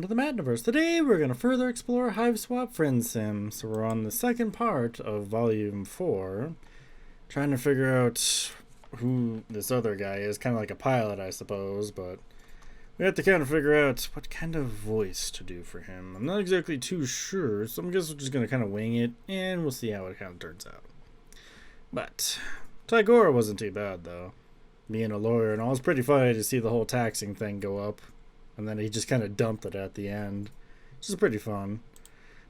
to the Mattniverse. Today we're going to further explore HiveSwap Friendsim. So we're on the second part of Volume 4, trying to figure out who this other guy is. Kind of like a pilot, I suppose, but we have to kind of figure out what kind of voice to do for him. I'm not exactly too sure, so I guess we're just going to kind of wing it, and we'll see how it kind of turns out. But Tigora wasn't too bad, though. Being a lawyer and all, it's pretty funny to see the whole taxing thing go up. And then he just kind of dumped it at the end. Which is pretty fun.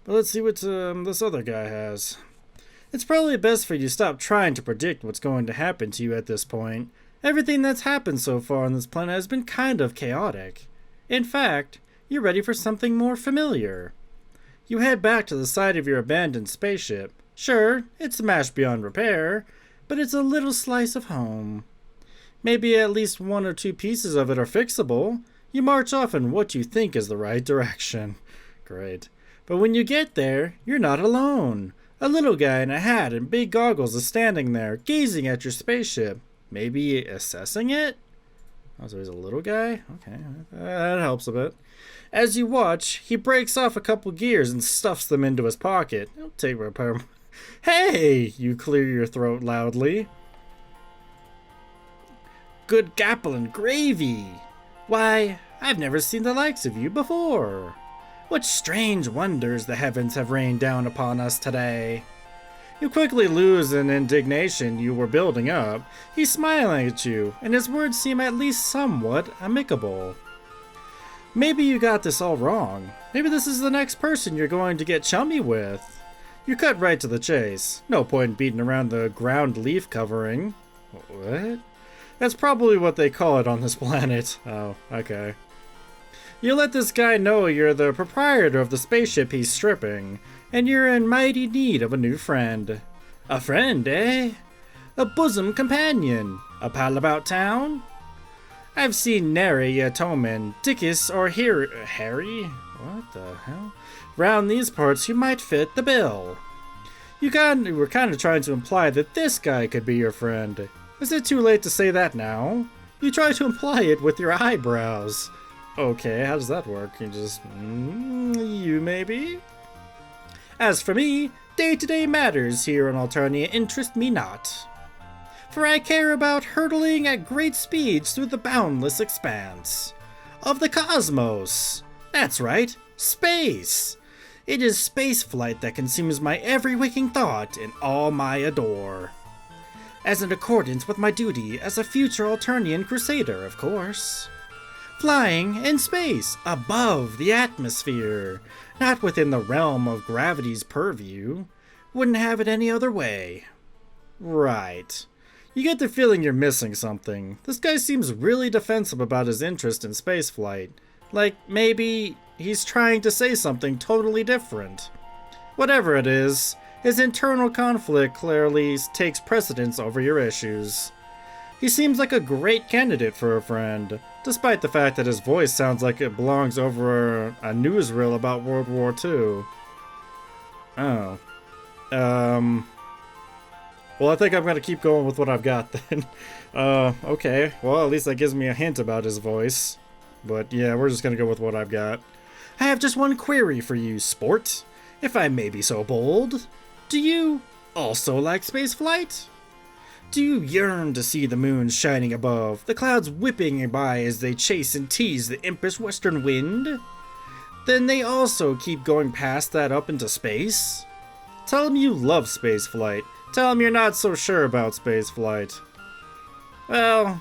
But let's see what this other guy has. It's probably best for you to stop trying to predict what's going to happen to you at this point. Everything that's happened so far on this planet has been kind of chaotic. In fact, you're ready for something more familiar. You head back to the site of your abandoned spaceship. Sure, it's smashed beyond repair, but it's a little slice of home. Maybe at least one or two pieces of it are fixable. You march off in what you think is the right direction. Great. But when you get there, you're not alone. A little guy in a hat and big goggles is standing there, gazing at your spaceship. Maybe assessing it? Oh, so he's a little guy? Okay, that helps a bit. As you watch, he breaks off a couple gears and stuffs them into his pocket. I'll take repair. Hey! You clear your throat loudly. Good gapple and gravy! Why, I've never seen the likes of you before. What strange wonders the heavens have rained down upon us today. You quickly lose an indignation you were building up. He's smiling at you, and his words seem at least somewhat amicable. Maybe you got this all wrong. Maybe this is the next person you're going to get chummy with. You cut right to the chase. No point beating around the ground leaf covering. What? That's probably what they call it on this planet. Oh, okay. You let this guy know you're the proprietor of the spaceship he's stripping, and you're in mighty need of a new friend. A friend, eh? A bosom companion? A pal about town? I've seen nary a Toman, Dickus, or Harry? What the hell? Round these parts, you might fit the bill. You were kind of trying to imply that this guy could be your friend. Is it too late to say that now? You try to imply it with your eyebrows. Okay, how does that work? You just... you maybe? As for me, day-to-day matters here on Alternia interest me not. For I care about hurtling at great speeds through the boundless expanse of the cosmos. That's right, space. It is space flight that consumes my every waking thought and all my adore. As in accordance with my duty as a future Alternian crusader, of course. Flying in space, above the atmosphere, not within the realm of gravity's purview. Wouldn't have it any other way. Right. You get the feeling you're missing something. This guy seems really defensive about his interest in spaceflight. Like, maybe he's trying to say something totally different. Whatever it is, his internal conflict clearly takes precedence over your issues. He seems like a great candidate for a friend, despite the fact that his voice sounds like it belongs over a newsreel about World War II. Oh. Well, I think I'm going to keep going with what I've got then. Okay. Well, at least that gives me a hint about his voice. But yeah, we're just going to go with what I've got. I have just one query for you, sport, if I may be so bold. Do you also like spaceflight? Do you yearn to see the moon shining above, the clouds whipping by as they chase and tease the impish western wind? Then they also keep going past that up into space? Tell them you love spaceflight. Tell them you're not so sure about spaceflight. Well,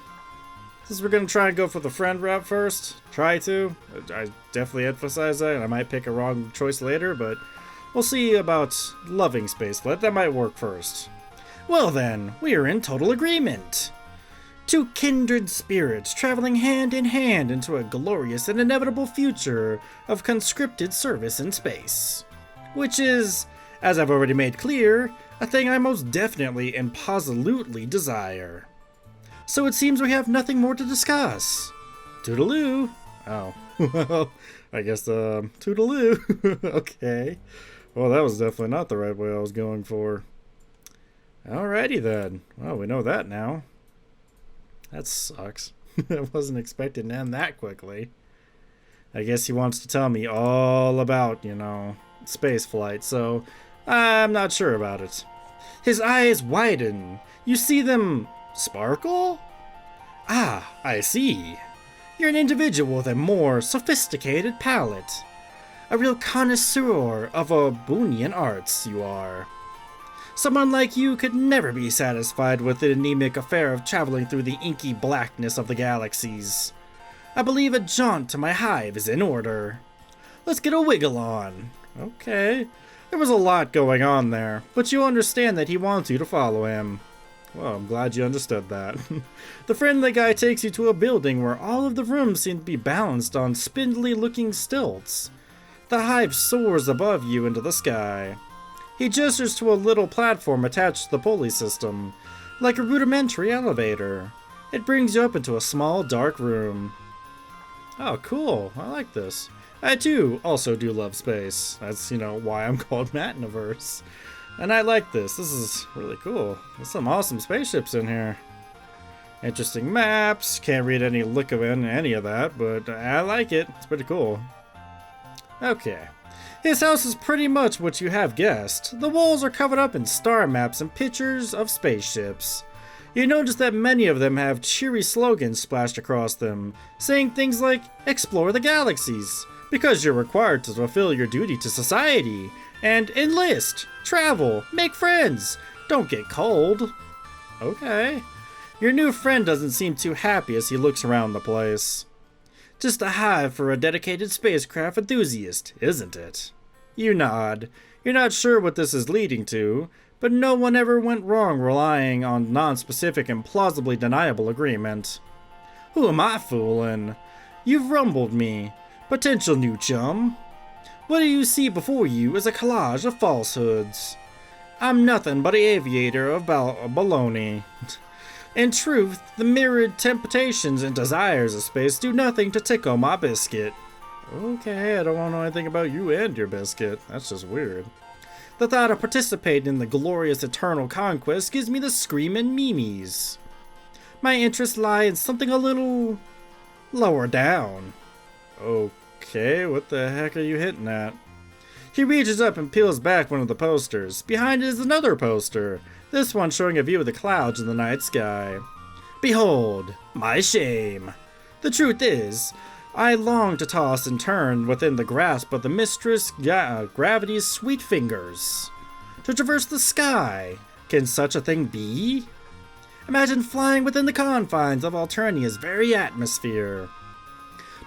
since we're going to try and go for the friend route first, try to. I definitely emphasize that, and I might pick a wrong choice later, but we'll see about loving spaceflight. That might work first. Well then, we are in total agreement. Two kindred spirits traveling hand in hand into a glorious and inevitable future of conscripted service in space. Which is, as I've already made clear, a thing I most definitely and positively desire. So it seems we have nothing more to discuss. Toodaloo. Oh, well, I guess, toodaloo. Okay. Well, that was definitely not the right way I was going for. Alrighty then. Well, we know that now. That sucks. I wasn't expecting to end that quickly. I guess he wants to tell me all about, space flight, so I'm not sure about it. His eyes widen. You see them sparkle? Ah, I see. You're an individual with a more sophisticated palate. A real connoisseur of Abunian arts, you are. Someone like you could never be satisfied with the anemic affair of traveling through the inky blackness of the galaxies. I believe a jaunt to my hive is in order. Let's get a wiggle on. Okay. There was a lot going on there, but you understand that he wants you to follow him. Well, I'm glad you understood that. The friendly guy takes you to a building where all of the rooms seem to be balanced on spindly-looking stilts. The hive soars above you into the sky. He gestures to a little platform attached to the pulley system, like a rudimentary elevator. It brings you up into a small, dark room. Oh, cool. I like this. I, too, also do love space. That's, why I'm called Mattniverse. And I like this. This is really cool. There's some awesome spaceships in here. Interesting maps. Can't read any lick of any of that, but I like it. It's pretty cool. Okay. His house is pretty much what you have guessed. The walls are covered up in star maps and pictures of spaceships. You notice that many of them have cheery slogans splashed across them, saying things like, "Explore the galaxies," because you're required to fulfill your duty to society, and enlist, travel, make friends, don't get cold. Okay. Your new friend doesn't seem too happy as he looks around the place. Just a hive for a dedicated spacecraft enthusiast, isn't it? You nod. You're not sure what this is leading to, but no one ever went wrong relying on non-specific and plausibly deniable agreement. Who am I fooling? You've rumbled me. Potential new chum. What do you see before you is a collage of falsehoods. I'm nothing but an aviator of baloney. In truth, the myriad temptations and desires of space do nothing to tickle my biscuit. Okay, I don't want to know anything about you and your biscuit. That's just weird. The thought of participating in the glorious eternal conquest gives me the screaming memes. My interests lie in something a little lower down. Okay, what the heck are you hitting at? He reaches up and peels back one of the posters. Behind it is another poster, this one showing a view of the clouds in the night sky. Behold, my shame. The truth is, I long to toss and turn within the grasp of the mistress gravity's sweet fingers. To traverse the sky, can such a thing be? Imagine flying within the confines of Alternia's very atmosphere.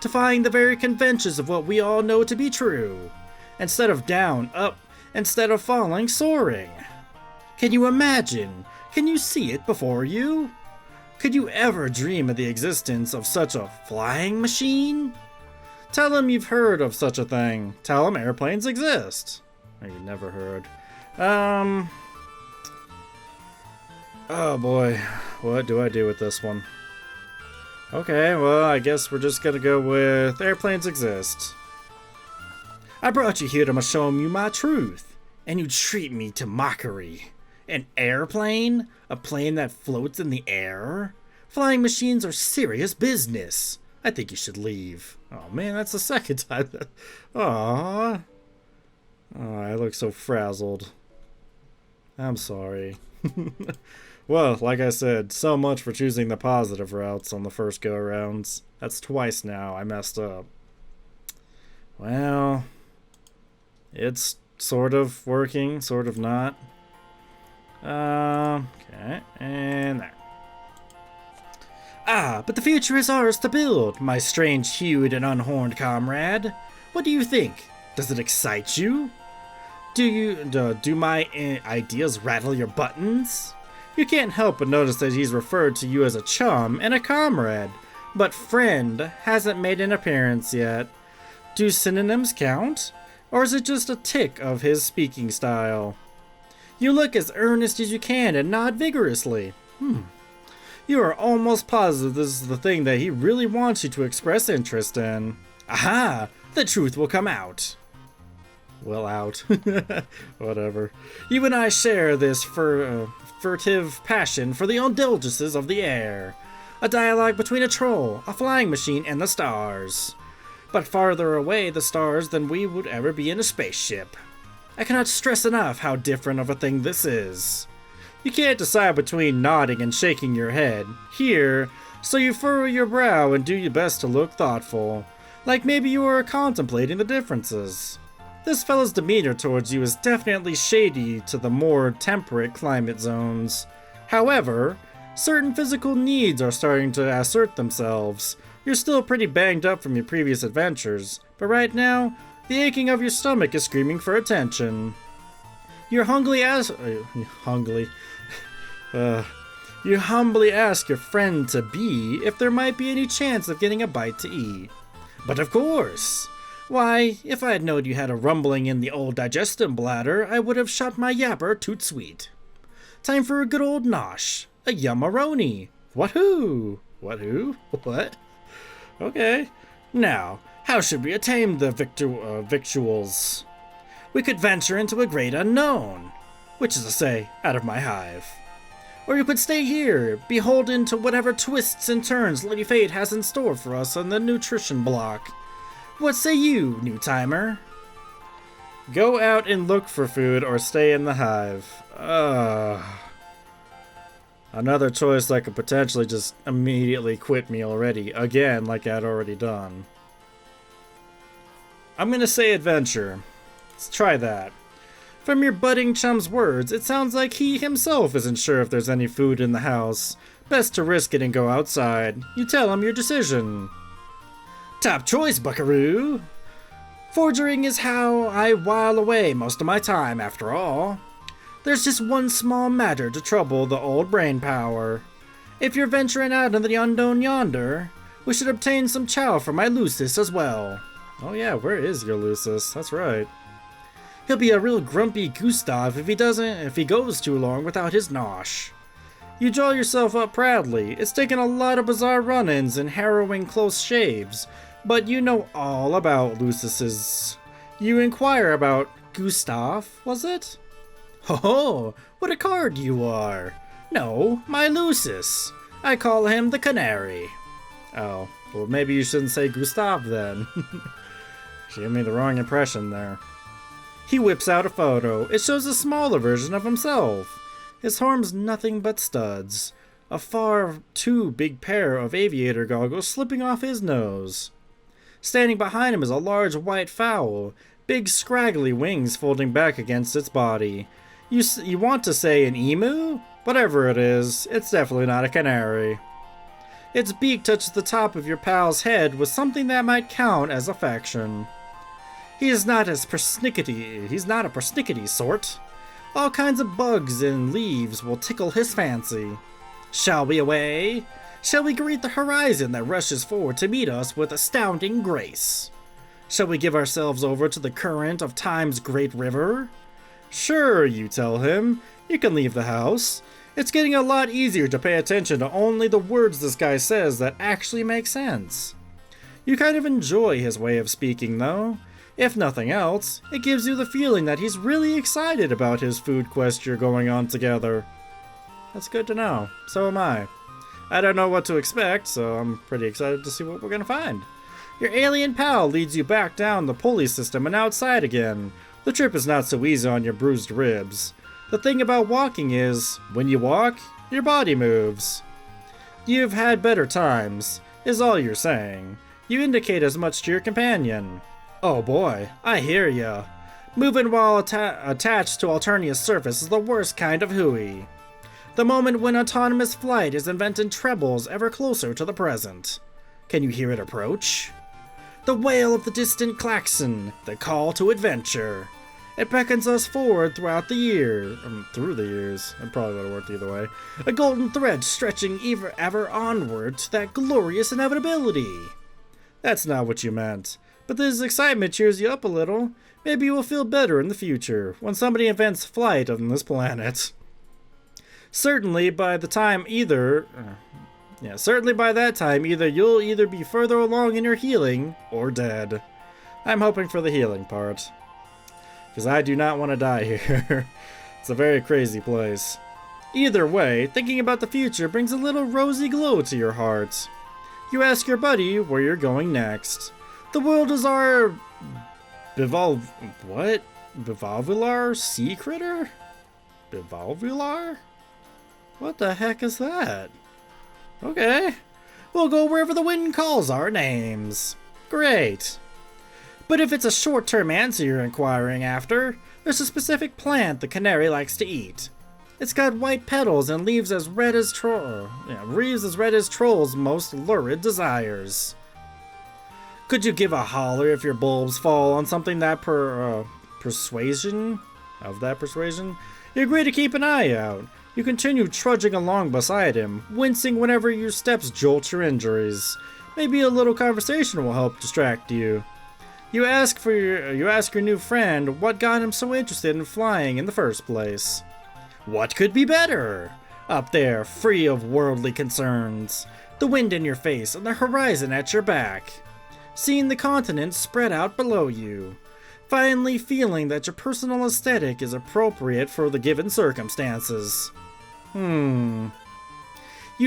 Defying the very conventions of what we all know to be true. Instead of down, up. Instead of falling, soaring. Can you imagine? Can you see it before you? Could you ever dream of the existence of such a flying machine? Tell him you've heard of such a thing. Tell him airplanes exist. Or you've never heard. Oh boy. What do I do with this one? Okay, well, I guess we're just gonna go with airplanes exist. I brought you here to show you my truth, and you treat me to mockery. An airplane? A plane that floats in the air? Flying machines are serious business. I think you should leave. Oh man, that's the second time. Aww. Oh, I look so frazzled. I'm sorry. Well, like I said, so much for choosing the positive routes on the first go-arounds. That's twice now I messed up. Well, it's sort of working, sort of not. Okay, and there. Ah, but the future is ours to build, my strange-hued and unhorned comrade. What do you think? Does it excite you? Do my ideas rattle your buttons? You can't help but notice that he's referred to you as a chum and a comrade, but friend hasn't made an appearance yet. Do synonyms count? Or is it just a tick of his speaking style? You look as earnest as you can and nod vigorously. You are almost positive this is the thing that he really wants you to express interest in. Aha! The truth will come out. Well, out. Whatever. You and I share this furtive passion for the indulgences of the air. A dialogue between a troll, a flying machine, and the stars. but farther away the stars than we would ever be in a spaceship. I cannot stress enough how different of a thing this is. You can't decide between nodding and shaking your head here, so you furrow your brow and do your best to look thoughtful, like maybe you are contemplating the differences. This fella's demeanor towards you is definitely shady to the more temperate climate zones. However, certain physical needs are starting to assert themselves. You're still pretty banged up from your previous adventures, but right now, the aching of your stomach is screaming for attention. You humbly ask your friend-to-be if there might be any chance of getting a bite to eat. But of course! Why, if I had known you had a rumbling in the old digestion bladder, I would have shot my yapper toot sweet. Time for a good old nosh. A yummaroni. What-hoo? What-hoo? What? Okay. Now, how should we attain the victuals? We could venture into a great unknown, which is to say, out of my hive. Or you could stay here, beholden to whatever twists and turns Lady Fate has in store for us on the nutrition block. What say you, new timer? Go out and look for food or stay in the hive. Another choice that could potentially just immediately quit me already, again, like I'd already done. I'm gonna say adventure. Let's try that. From your budding chum's words, it sounds like he himself isn't sure if there's any food in the house. Best to risk it and go outside. You tell him your decision. Top choice, buckaroo. Foraging is how I while away most of my time, after all. There's just one small matter to trouble the old brain power. If you're venturing out into the unknown yonder, we should obtain some chow for my Lucis as well. Oh yeah, where is your Lucis? That's right. He'll be a real grumpy Gustav if he goes too long without his nosh. You draw yourself up proudly. It's taken a lot of bizarre run-ins and harrowing close shaves, but you know all about Lucis's. You inquire about Gustav, was it? Ho, what a card you are! No, my Lucis. I call him the Canary. Oh, well maybe you shouldn't say Gustav then. She gave me the wrong impression there. He whips out a photo. It shows a smaller version of himself. His horn's nothing but studs. A far too big pair of aviator goggles slipping off his nose. Standing behind him is a large white fowl, big scraggly wings folding back against its body. You want to say an emu? Whatever it is, it's definitely not a canary. Its beak touches the top of your pal's head with something that might count as affection. He's not a persnickety sort. All kinds of bugs and leaves will tickle his fancy. Shall we away? Shall we greet the horizon that rushes forward to meet us with astounding grace? Shall we give ourselves over to the current of time's great river? Sure, you tell him. You can leave the house. It's getting a lot easier to pay attention to only the words this guy says that actually make sense. You kind of enjoy his way of speaking, though. If nothing else, it gives you the feeling that he's really excited about his food quest you're going on together. That's good to know. So am I. I don't know what to expect, so I'm pretty excited to see what we're gonna find. Your alien pal leads you back down the pulley system and outside again. The trip is not so easy on your bruised ribs. The thing about walking is, when you walk, your body moves. You've had better times, is all you're saying. You indicate as much to your companion. Oh boy, I hear ya. Moving while attached to Alternia's surface is the worst kind of hooey. The moment when autonomous flight is invented trebles ever closer to the present. Can you hear it approach? The wail of the distant klaxon, the call to adventure. It beckons us forward throughout the year. Through the years. It probably would have worked either way. A golden thread stretching ever onward to that glorious inevitability. That's not what you meant. But this excitement cheers you up a little. Maybe you will feel better in the future, when somebody invents flight on this planet. Certainly by that time either you'll either be further along in your healing, or dead. I'm hoping for the healing part. Because I do not want to die here. It's a very crazy place. Either way, thinking about the future brings a little rosy glow to your heart. You ask your buddy where you're going next. The world is our Bivalvular sea critter? Bivalvular? What the heck is that? Okay. We'll go wherever the wind calls our names. Great. But if it's a short-term answer you're inquiring after, there's a specific plant the canary likes to eat. It's got white petals and leaves as red as Troll's most lurid desires. Could you give a holler if your bulbs fall on something that persuasion? You agree to keep an eye out. You continue trudging along beside him, wincing whenever your steps jolt your injuries. Maybe a little conversation will help distract you. You ask your new friend what got him so interested in flying in the first place. What could be better? Up there, free of worldly concerns, the wind in your face and the horizon at your back. Seeing the continents spread out below you. Finally feeling that your personal aesthetic is appropriate for the given circumstances. You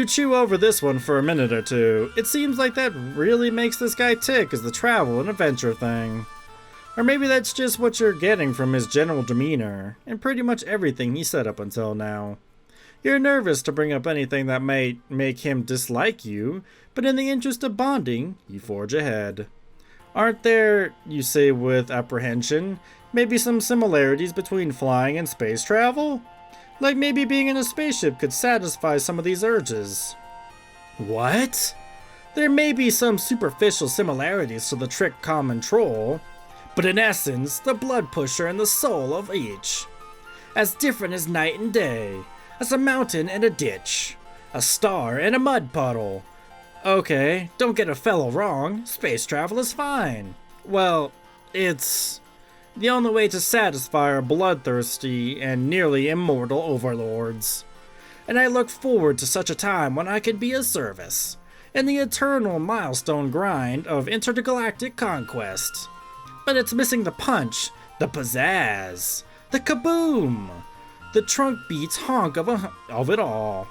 chew over this one for a minute or two. It seems like that really makes this guy tick as the travel and adventure thing. Or maybe that's just what you're getting from his general demeanor, and pretty much everything he said up until now. You're nervous to bring up anything that might make him dislike you, but in the interest of bonding, you forge ahead. Aren't there, you say with apprehension, maybe some similarities between flying and space travel? Like maybe being in a spaceship could satisfy some of these urges. What? There may be some superficial similarities to the trick common troll, but in essence, the blood pusher and the soul of each. As different as night and day, as a mountain and a ditch, a star and a mud puddle. Okay, don't get a fellow wrong, space travel is fine. Well, it's the only way to satisfy our bloodthirsty and nearly immortal overlords. And I look forward to such a time when I can be of service, in the eternal milestone grind of intergalactic conquest. But it's missing the punch, the pizzazz, the kaboom, the trunk beats honk of it all.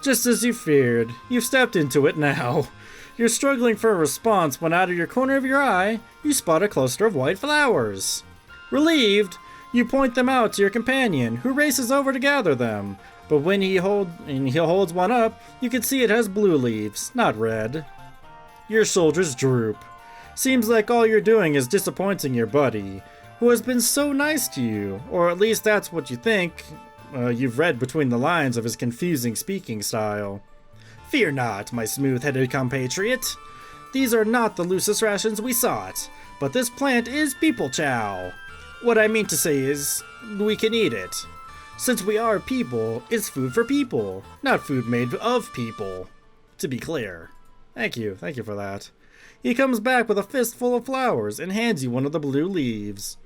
Just as you feared, you've stepped into it now. You're struggling for a response when out of your corner of your eye, you spot a cluster of white flowers. Relieved, you point them out to your companion, who races over to gather them. But when he holds one up, you can see it has blue leaves, not red. Your shoulders droop. Seems like all you're doing is disappointing your buddy, who has been so nice to you, or at least that's what you think. You've read between the lines of his confusing speaking style. Fear not, my smooth-headed compatriot. These are not the loosest rations we sought, but this plant is people chow. What I mean to say is, we can eat it. Since we are people, it's food for people, not food made of people. To be clear. Thank you for that. He comes back with a fistful of flowers and hands you one of the blue leaves.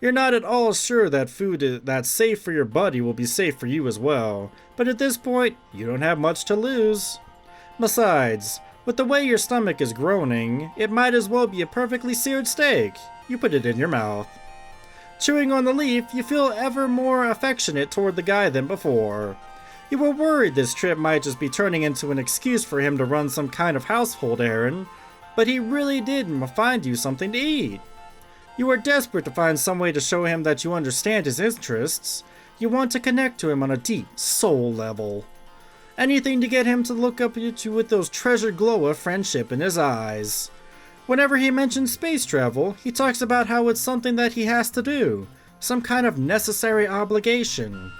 You're not at all sure that food that's safe for your buddy will be safe for you as well, but at this point, you don't have much to lose. Besides, with the way your stomach is groaning, it might as well be a perfectly seared steak. You put it in your mouth. Chewing on the leaf, you feel ever more affectionate toward the guy than before. You were worried this trip might just be turning into an excuse for him to run some kind of household errand, but he really did find you something to eat. You are desperate to find some way to show him that you understand his interests. You want to connect to him on a deep soul level. Anything to get him to look up at you with those treasured glow of friendship in his eyes. Whenever he mentions space travel, he talks about how it's something that he has to do, some kind of necessary obligation.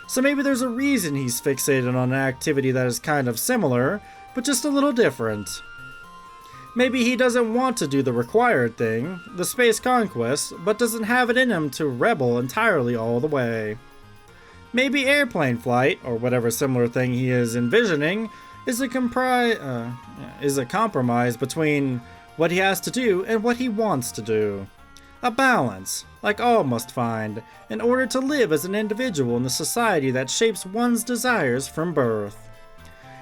So maybe there's a reason he's fixated on an activity that is kind of similar, but just a little different. Maybe he doesn't want to do the required thing, the space conquest, but doesn't have it in him to rebel entirely all the way. Maybe airplane flight, or whatever similar thing he is envisioning, is a compromise between what he has to do and what he wants to do. A balance, like all must find, in order to live as an individual in the society that shapes one's desires from birth.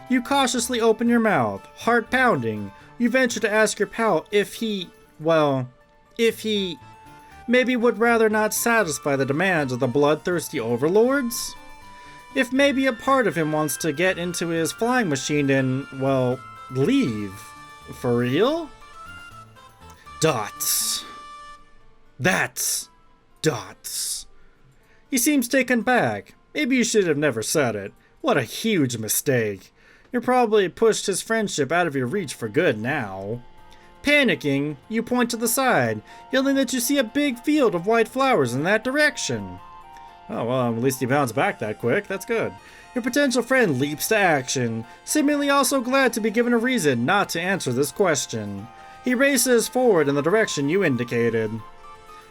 You cautiously open your mouth, heart pounding. You venture to ask your pal if he maybe would rather not satisfy the demands of the bloodthirsty overlords? If maybe a part of him wants to get into his flying machine and, leave. For real? Dots. That's dots. He seems taken back. Maybe you should have never said it. What a huge mistake. You probably pushed his friendship out of your reach for good now. Panicking, you point to the side, yelling that you see a big field of white flowers in that direction. Oh, well, at least he bounced back that quick. That's good. Your potential friend leaps to action, seemingly also glad to be given a reason not to answer this question. He races forward in the direction you indicated.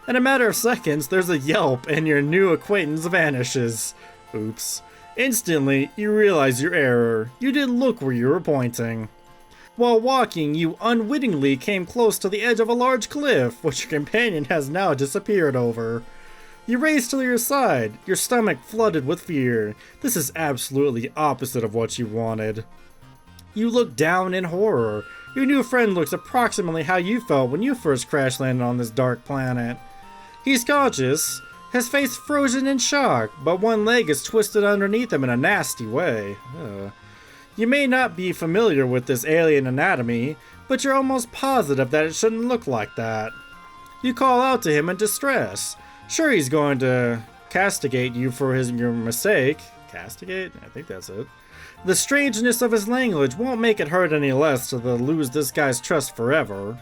In a matter of seconds, there's a yelp and your new acquaintance vanishes. Oops. Instantly, you realize your error. You didn't look where you were pointing. While walking, you unwittingly came close to the edge of a large cliff, which your companion has now disappeared over. You race to your side, your stomach flooded with fear. This is absolutely opposite of what you wanted. You look down in horror. Your new friend looks approximately how you felt when you first crash landed on this dark planet. He's conscious, his face frozen in shock, but one leg is twisted underneath him in a nasty way. You may not be familiar with this alien anatomy, but you're almost positive that it shouldn't look like that. You call out to him in distress. Sure, he's going to castigate you for your mistake. Castigate? I think that's it. The strangeness of his language won't make it hurt any less to lose this guy's trust forever.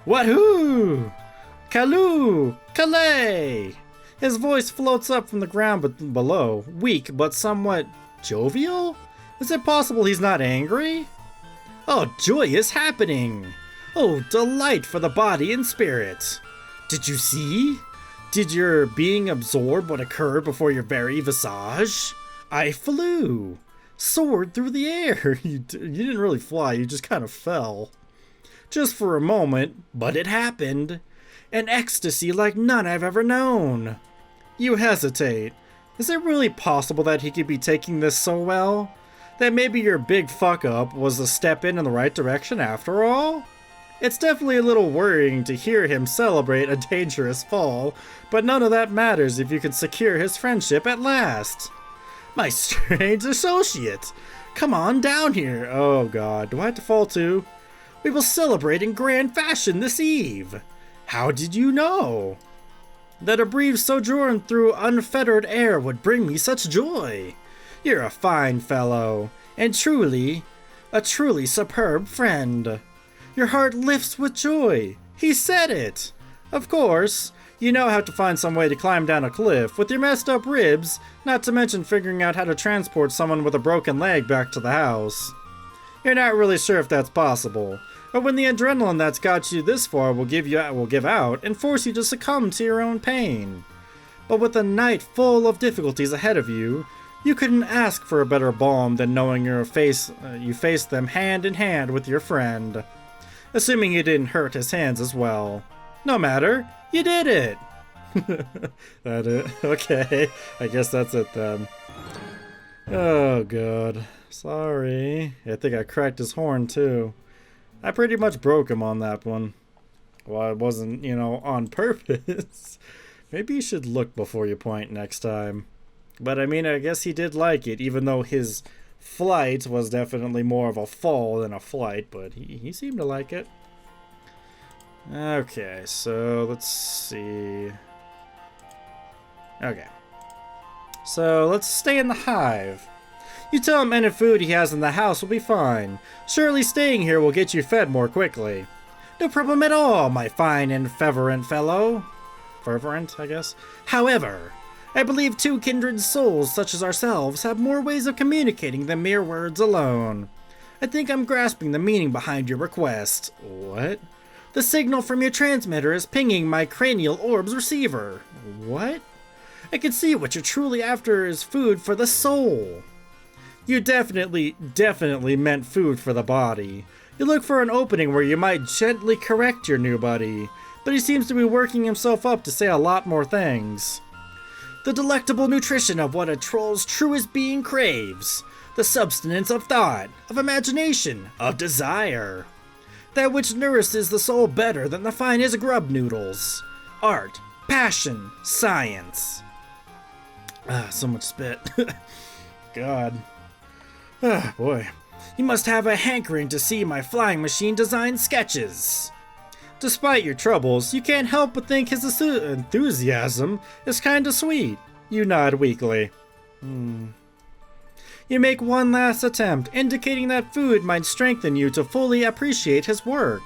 Wahoo! Kalu! Calais! His voice floats up from the ground below, weak but somewhat jovial? Is it possible he's not angry? Oh, joy is happening! Oh, delight for the body and spirit! Did you see? Did your being absorb what occurred before your very visage? I flew! Soared through the air! You didn't really fly, you just kind of fell. Just for a moment, but it happened. An ecstasy like none I've ever known. You hesitate. Is it really possible that he could be taking this so well? That maybe your big fuck-up was a step in the right direction after all? It's definitely a little worrying to hear him celebrate a dangerous fall, but none of that matters if you can secure his friendship at last. My strange associate! Come on down here! Oh god, do I have to fall too? We will celebrate in grand fashion this eve! How did you know? That a brief sojourn through unfettered air would bring me such joy. You're a fine fellow, and a truly superb friend. Your heart lifts with joy. He said it. Of course, you know how to find some way to climb down a cliff with your messed up ribs, not to mention figuring out how to transport someone with a broken leg back to the house. You're not really sure if that's possible, or when the adrenaline that's got you this far will give out and force you to succumb to your own pain. But with a night full of difficulties ahead of you, you couldn't ask for a better balm than knowing you faced them hand in hand with your friend. Assuming you didn't hurt his hands as well. No matter, you did it! That it? Okay, I guess that's it then. Oh god, sorry. I think I cracked his horn too. I pretty much broke him on that one. Well, it wasn't, on purpose. Maybe you should look before you point next time. But I mean, I guess he did like it, even though his flight was definitely more of a fall than a flight, but he seemed to like it. Okay, so let's see. Okay. So let's stay in the hive. You tell him any food he has in the house will be fine. Surely staying here will get you fed more quickly. No problem at all, my fine and fervent fellow. Fervent, I guess. However, I believe two kindred souls such as ourselves have more ways of communicating than mere words alone. I think I'm grasping the meaning behind your request. What? The signal from your transmitter is pinging my cranial orb's receiver. What? I can see what you're truly after is food for the soul. You definitely meant food for the body. You look for an opening where you might gently correct your new buddy, but he seems to be working himself up to say a lot more things. The delectable nutrition of what a troll's truest being craves. The substance of thought, of imagination, of desire. That which nourishes the soul better than the finest grub noodles. Art, passion, science. So much spit. God. Boy. You must have a hankering to see my flying machine design sketches. Despite your troubles, you can't help but think his enthusiasm is kinda sweet. You nod weakly. You make one last attempt, indicating that food might strengthen you to fully appreciate his work.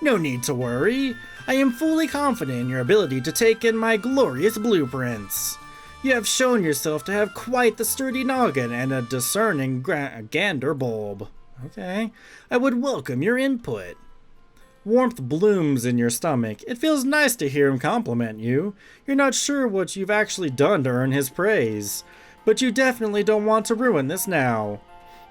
No need to worry. I am fully confident in your ability to take in my glorious blueprints. You have shown yourself to have quite the sturdy noggin and a discerning gander bulb. Okay, I would welcome your input. Warmth blooms in your stomach. It feels nice to hear him compliment you. You're not sure what you've actually done to earn his praise, but you definitely don't want to ruin this now.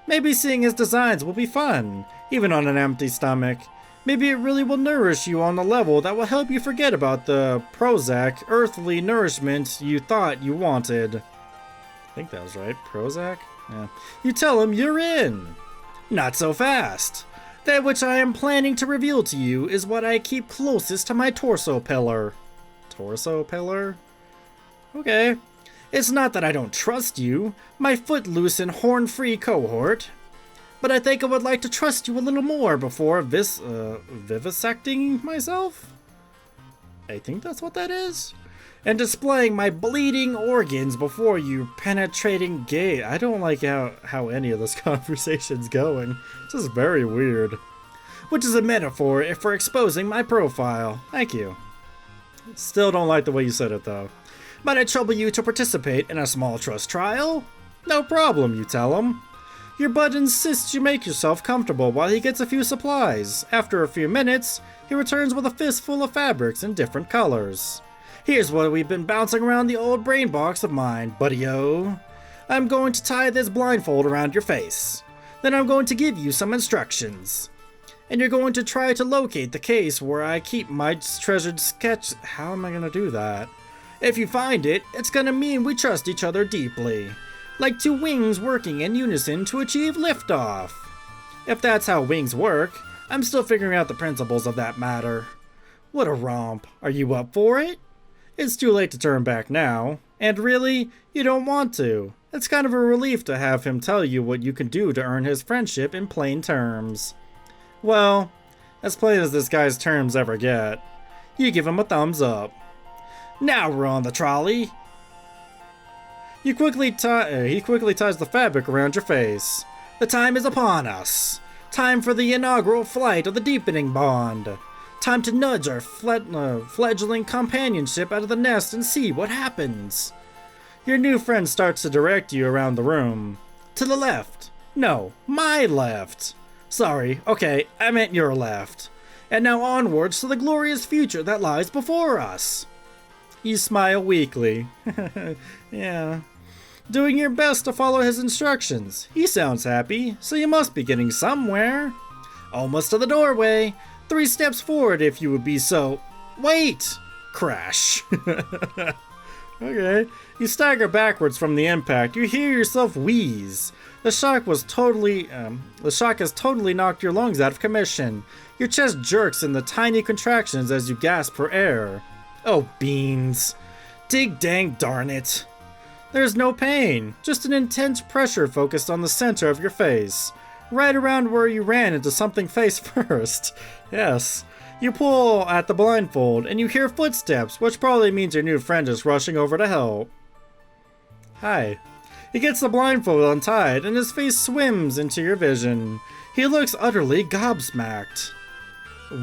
Maybe seeing his designs will be fun, even on an empty stomach. Maybe it really will nourish you on a level that will help you forget about the Prozac earthly nourishment you thought you wanted. I think that was right. Prozac? Yeah. You tell him you're in. Not so fast. That which I am planning to reveal to you is what I keep closest to my torso pillar. Torso pillar? Okay. It's not that I don't trust you, my footloose and horn-free cohort, but I think I would like to trust you a little more before vivisecting myself? I think that's what that is. And displaying my bleeding organs before you penetrating gaze. I don't like how any of this conversation's going. This is very weird. Which is a metaphor for exposing my profile. Thank you. Still don't like the way you said it though. Might I trouble you to participate in a small trust trial? No problem, you tell him. Your bud insists you make yourself comfortable while he gets a few supplies. After a few minutes, he returns with a fistful of fabrics in different colors. Here's what we've been bouncing around the old brain box of mine, buddy-o. I'm going to tie this blindfold around your face. Then I'm going to give you some instructions. And you're going to try to locate the case where I keep my treasured sketch. How am I going to do that? If you find it, it's going to mean we trust each other deeply. Like two wings working in unison to achieve liftoff. If that's how wings work, I'm still figuring out the principles of that matter. What a romp. Are you up for it? It's too late to turn back now, and really, you don't want to. It's kind of a relief to have him tell you what you can do to earn his friendship in plain terms. Well, as plain as this guy's terms ever get. You give him a thumbs up. Now we're on the trolley. He quickly ties the fabric around your face. The time is upon us. Time for the inaugural flight of the deepening bond. Time to nudge our fledgling companionship out of the nest and see what happens. Your new friend starts to direct you around the room. To the left. No, my left. Sorry, okay, I meant your left. And now onwards to the glorious future that lies before us. You smile weakly. Yeah. Doing your best to follow his instructions. He sounds happy, so you must be getting somewhere. Almost to the doorway. 3 steps forward if you would be so... Wait! Crash. Okay. You stagger backwards from the impact. You hear yourself wheeze. The shock has totally knocked your lungs out of commission. Your chest jerks in the tiny contractions as you gasp for air. Oh, beans. Dig dang darn it. There's no pain, just an intense pressure focused on the center of your face. Right around where you ran into something face first. Yes. You pull at the blindfold, and you hear footsteps, which probably means your new friend is rushing over to help. Hi. He gets the blindfold untied, and his face swims into your vision. He looks utterly gobsmacked.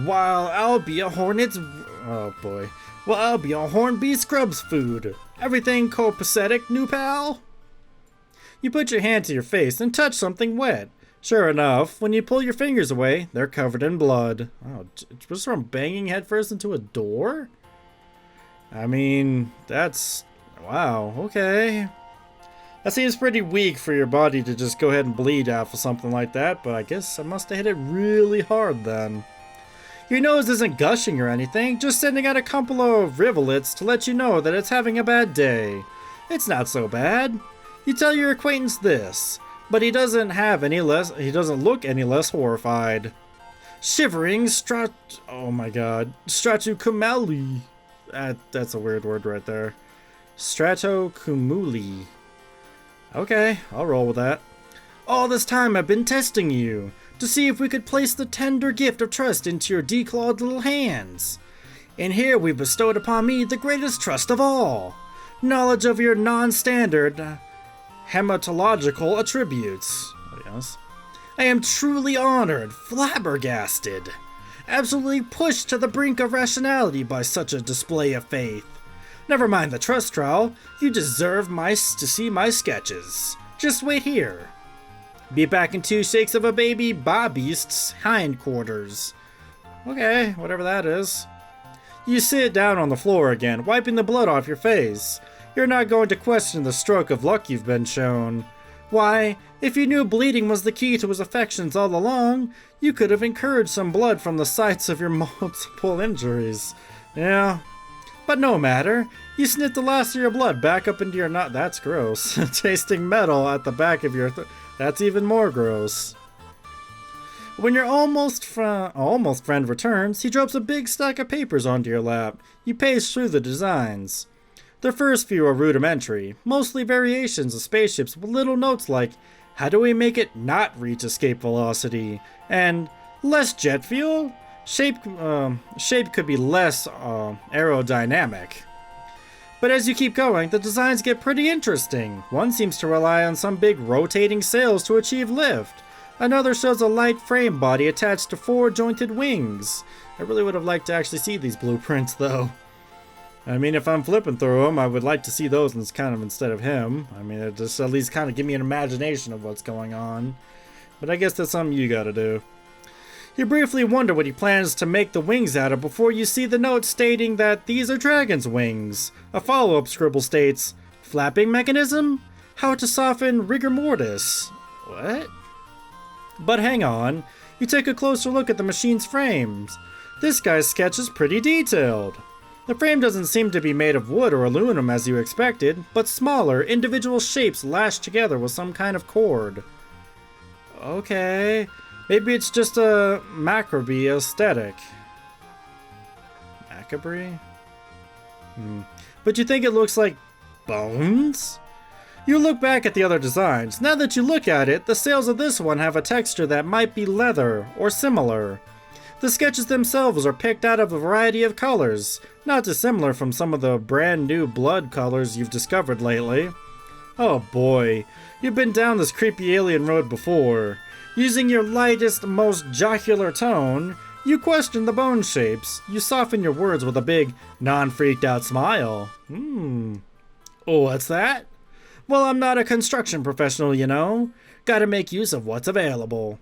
While I'll be a hornet's... Oh boy. Well, I'll be a Hornbee Scrubs food. Everything copacetic, new pal? You put your hand to your face and touch something wet. Sure enough, when you pull your fingers away, they're covered in blood. Oh, just from banging headfirst into a door? I mean, that's... Wow, okay. That seems pretty weak for your body to just go ahead and bleed out for something like that, but I guess I must have hit it really hard then. Your nose isn't gushing or anything, just sending out a couple of rivulets to let you know that it's having a bad day. It's not so bad. You tell your acquaintance this, but he doesn't look any less horrified. Shivering Stratucumuli. That's a weird word right there. Stratocumuli. Okay, I'll roll with that. All this time I've been testing you. to see if we could place the tender gift of trust into your declawed little hands. And here we bestowed upon me the greatest trust of all, knowledge of your non-standard hematological attributes. Yes. I am truly honored, flabbergasted, absolutely pushed to the brink of rationality by such a display of faith. Never mind the trust trial, you deserve to see my sketches. Just wait here. Be back in 2 shakes of a baby Bobbeast's hindquarters. Okay, whatever that is. You sit down on the floor again, wiping the blood off your face. You're not going to question the stroke of luck you've been shown. Why, if you knew bleeding was the key to his affections all along, you could have encouraged some blood from the sites of your multiple injuries. Yeah, but no matter. You snip the last of your blood back up into your that's gross. Tasting metal at the back of your that's even more gross. When your almost friend returns, he drops a big stack of papers onto your lap. You pace through the designs. The first few are rudimentary, mostly variations of spaceships with little notes like, how do we make it not reach escape velocity? And, less jet fuel? Shape could be less aerodynamic. But as you keep going, the designs get pretty interesting. One seems to rely on some big rotating sails to achieve lift. Another shows a light frame body attached to 4 jointed wings. I really would have liked to actually see these blueprints though. I mean, if I'm flipping through them, I would like to see those instead of him. I mean, it just at least kind of give me an imagination of what's going on. But I guess that's something you gotta do. You briefly wonder what he plans to make the wings out of before you see the note stating that these are dragon's wings. A follow-up scribble states, flapping mechanism? How to soften rigor mortis. What? But hang on, you take a closer look at the machine's frames. This guy's sketch is pretty detailed. The frame doesn't seem to be made of wood or aluminum as you expected, but smaller, individual shapes lashed together with some kind of cord. Okay, maybe it's just a macabre aesthetic. Macabre? But you think it looks like bones? You look back at the other designs. Now that you look at it, the sails of this one have a texture that might be leather or similar. The sketches themselves are picked out of a variety of colors, not dissimilar from some of the brand new blood colors you've discovered lately. Oh boy, you've been down this creepy alien road before. Using your lightest, most jocular tone, you question the bone shapes. You soften your words with a big, non-freaked out smile. Oh, what's that? Well, I'm not a construction professional, you know. Gotta make use of what's available.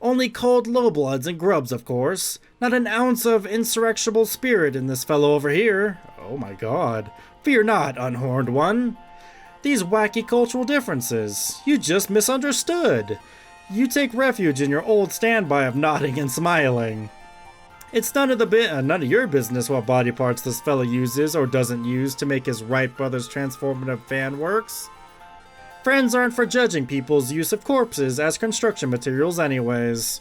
Only cold lowbloods and grubs, of course. Not an ounce of insurrectible spirit in this fellow over here. Oh my god. Fear not, unhorned one. These wacky cultural differences. You just misunderstood. You take refuge in your old standby of nodding and smiling. It's none of your business what body parts this fellow uses or doesn't use to make his Wright Brothers transformative fan works. Friends aren't for judging people's use of corpses as construction materials anyways.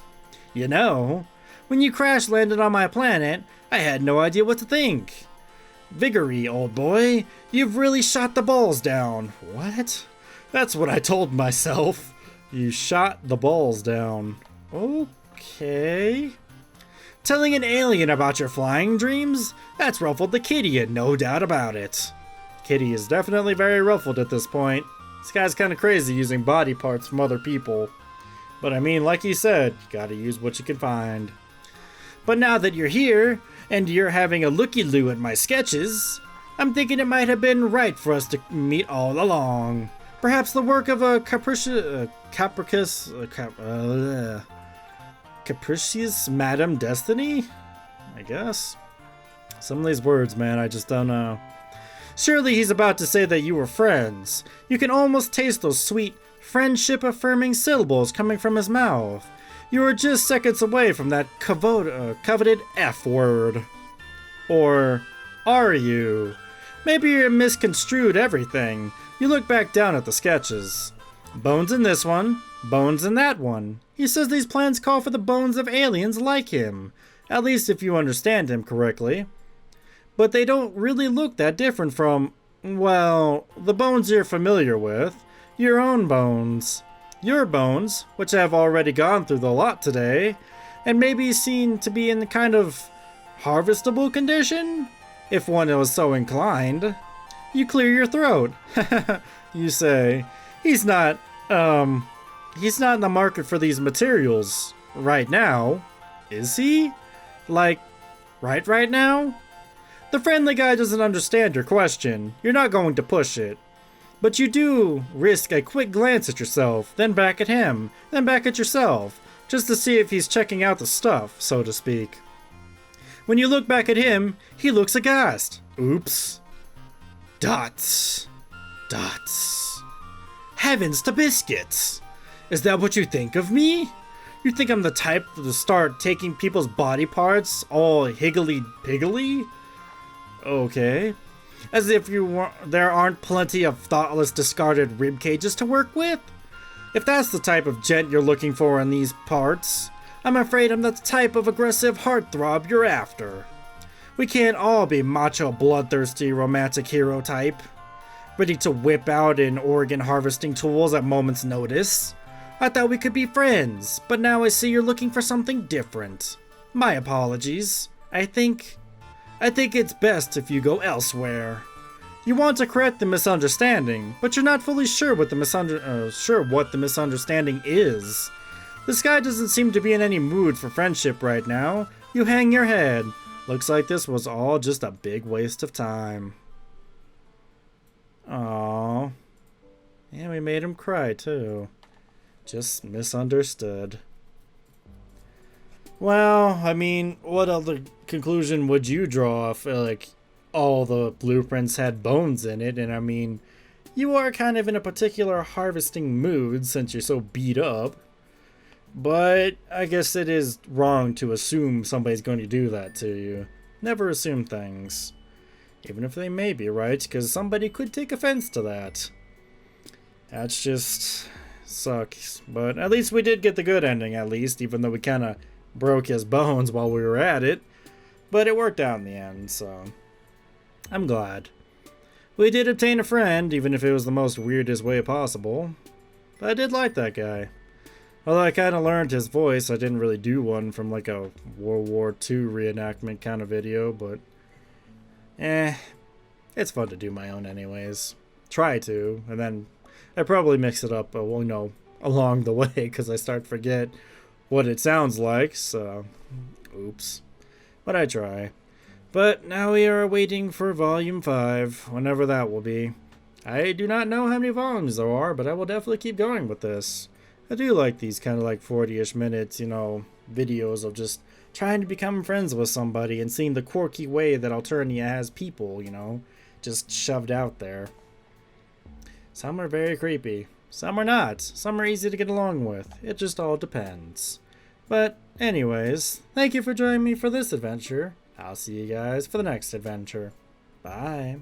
You know, when you crash landed on my planet, I had no idea what to think. Vikare, old boy, you've really shot the balls down. What? That's what I told myself. You shot the balls down. Okay. Telling an alien about your flying dreams? That's ruffled the kitty, no doubt about it. Kitty is definitely very ruffled at this point. This guy's kind of crazy using body parts from other people. But I mean, like he said, you gotta use what you can find. But now that you're here, and you're having a looky-loo at my sketches, I'm thinking it might have been right for us to meet all along. Perhaps the work of a capricious Madame Destiny? I guess. Some of these words, man, I just don't know. Surely he's about to say that you were friends. You can almost taste those sweet, friendship-affirming syllables coming from his mouth. You were just seconds away from that coveted F word. Or are you? Maybe you misconstrued everything. You look back down at the sketches. Bones in this one, bones in that one. He says these plans call for the bones of aliens like him. At least if you understand him correctly. But they don't really look that different from, well, the bones you're familiar with. Your own bones. Your bones, which have already gone through the lot today, and maybe seen to be in kind of harvestable condition, if one was so inclined. You clear your throat. You say, he's not in the market for these materials right now, is he? Like, right now? The friendly guy doesn't understand your question. You're not going to push it. But you do risk a quick glance at yourself, then back at him, then back at yourself, just to see if he's checking out the stuff, so to speak. When you look back at him, he looks aghast. Oops. Dots. Heavens to biscuits! Is that what you think of me? You think I'm the type to start taking people's body parts all higgledy-piggledy? Okay. As if there aren't plenty of thoughtless discarded rib cages to work with? If that's the type of gent you're looking for in these parts, I'm afraid I'm the type of aggressive heartthrob you're after. We can't all be macho, bloodthirsty, romantic hero type, ready to whip out in organ harvesting tools at moment's notice. I thought we could be friends, but now I see you're looking for something different. My apologies. I think it's best if you go elsewhere. You want to correct the misunderstanding, but you're not fully sure what the misunderstanding is. This guy doesn't seem to be in any mood for friendship right now. You hang your head. Looks like this was all just a big waste of time. Aww. And we made him cry too. Just misunderstood. Well, I mean, what other conclusion would you draw if, like, all the blueprints had bones in it? And I mean, you are kind of in a particular harvesting mood since you're so beat up. But I guess it is wrong to assume somebody's going to do that to you. Never assume things. Even if they may be right, because somebody could take offense to that. That's just sucks. But at least we did get the good ending, at least, even though we kind of broke his bones while we were at it. But it worked out in the end, so I'm glad. We did obtain a friend, even if it was the most weirdest way possible. But I did like that guy. Although I kind of learned his voice, I didn't really do one from like a World War II reenactment kind of video, but it's fun to do my own anyways. Try to, and then I probably mix it up, along the way, because I start to forget what it sounds like, so oops. But I try. But now we are waiting for Volume 5, whenever that will be. I do not know how many volumes there are, but I will definitely keep going with this. I do like these kind of like 40-ish minutes, videos of just trying to become friends with somebody and seeing the quirky way that Alternia has people, just shoved out there. Some are very creepy. Some are not. Some are easy to get along with. It just all depends. But anyways, thank you for joining me for this adventure. I'll see you guys for the next adventure. Bye.